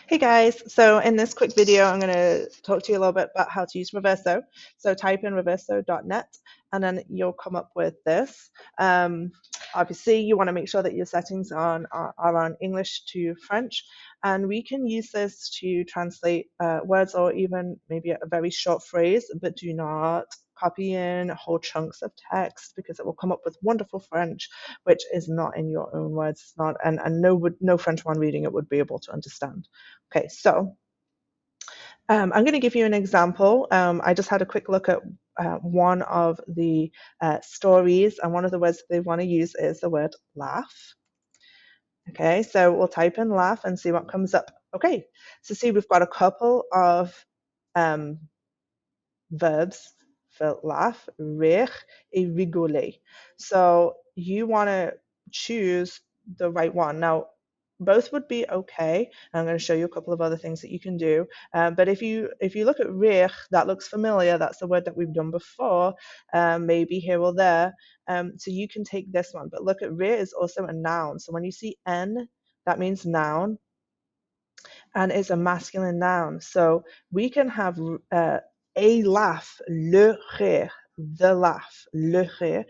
Hey guys, so in this quick video, I'm going to talk to you a little bit about how to use Reverso. So type in reverso.net and then you'll come up with this. Obviously, you want to make sure that your settings are on English to French, and we can use this to translate words or even maybe a very short phrase, but do not copy in whole chunks of text because it will come up with wonderful French, which is not in your own words. It's not, and no French one reading it would be able to understand. Okay, so I'm going to give you an example. I just had a quick look at one of the stories, and one of the words they want to use is the word laugh. Okay, so we'll type in laugh and see what comes up. Okay, so see, we've got a couple of verbs for laugh, rire et rigoler. So you want to choose the right one. Now, both would be okay. I'm going to show you a couple of other things that you can do. But if you look at rire, that looks familiar. That's the word that we've done before, maybe here or there. So you can take this one. But look at rire is also a noun. So when you see N, that means noun, and it's a masculine noun. So we can have a laugh, le rire, the laugh, le rire.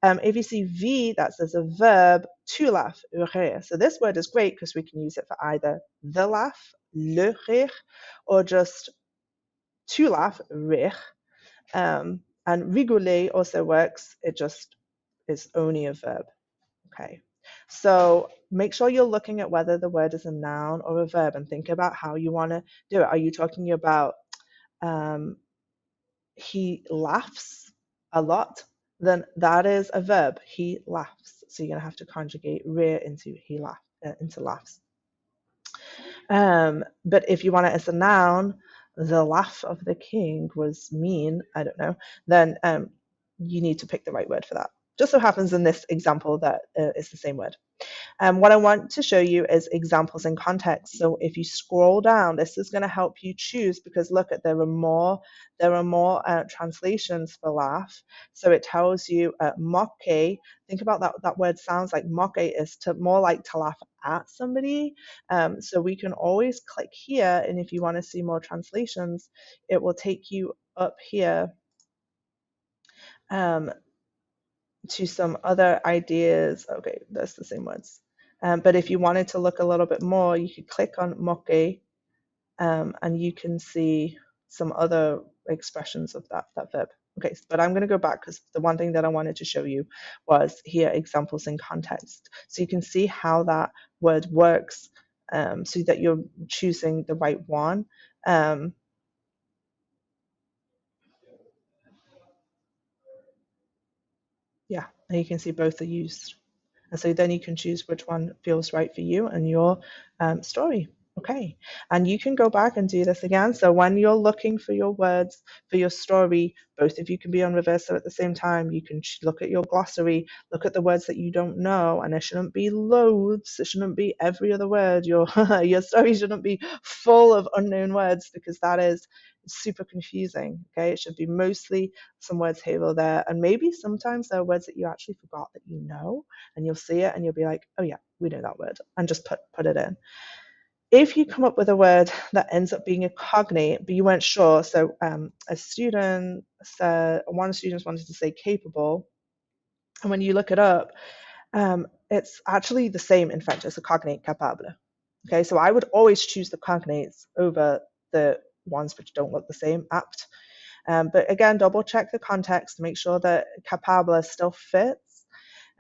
If you see V, that's as a verb, to laugh, rire. So this word is great because we can use it for either the laugh, le rire, or just to laugh, rire. And rigoler also works. It just is only a verb. Okay. So make sure you're looking at whether the word is a noun or a verb and think about how you want to do it. Are you talking about he laughs a lot? Then that is a verb. He laughs. So you're going to have to conjugate rire into into laughs. But if you want it as a noun, the laugh of the king was mean, I don't know, then you need to pick the right word for that. Just so happens in this example that it's the same word. What I want to show you is examples in context. So if you scroll down, this is going to help you choose, because look at there are more translations for laugh. So it tells you moque. Think about that word sounds like moque is more like to laugh at somebody. So we can always click here, and if you want to see more translations, it will take you up here to some other ideas. Okay, that's the same words. But if you wanted to look a little bit more, you could click on moque, and you can see some other expressions of that verb. Okay, but I'm going to go back because the one thing that I wanted to show you was here examples in context. So you can see how that word works, so that you're choosing the right one. Yeah, and you can see both are used. And so then you can choose which one feels right for you and your story. Okay, and you can go back and do this again. So when you're looking for your words for your story, both of you can be on Reverso at the same time. You can look at your glossary, look at the words that you don't know, and it shouldn't be loads. It shouldn't be every other word. Your your story shouldn't be full of unknown words, because that is super confusing. Okay, it should be mostly some words here or there, and maybe sometimes there are words that you actually forgot that you know, and you'll see it and you'll be like, oh yeah, we know that word, and just put it in. If you come up with a word that ends up being a cognate, but you weren't sure, so a student said, one of the students wanted to say capable, and when you look it up, it's actually the same in French as a cognate capable. Okay, so I would always choose the cognates over the ones which don't look the same, apt. But again, double check the context to make sure that capable still fits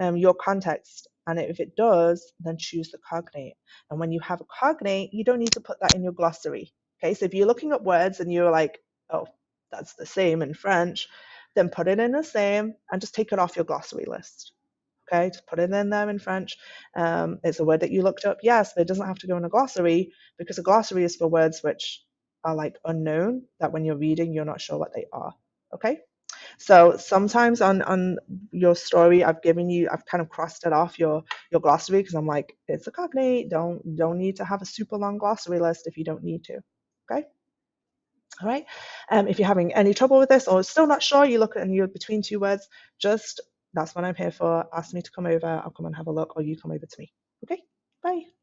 your context. And if it does, then choose the cognate. And when you have a cognate, you don't need to put that in your glossary. Okay, so if you're looking up words and you're like, oh, that's the same in French, then put it in the same and just take it off your glossary list. Okay, just put it in there in French. It's a word that you looked up, yes, but it doesn't have to go in a glossary, because a glossary is for words which are like unknown, that when you're reading, you're not sure what they are. Okay. So sometimes on your story, I've kind of crossed it off your glossary, because I'm like, it's a cognate. Don't need to have a super long glossary list if you don't need to. Okay. All right. If you're having any trouble with this or still not sure, you look and you're between two words, just that's what I'm here for. Ask me to come over. I'll come and have a look, or you come over to me. Okay. Bye.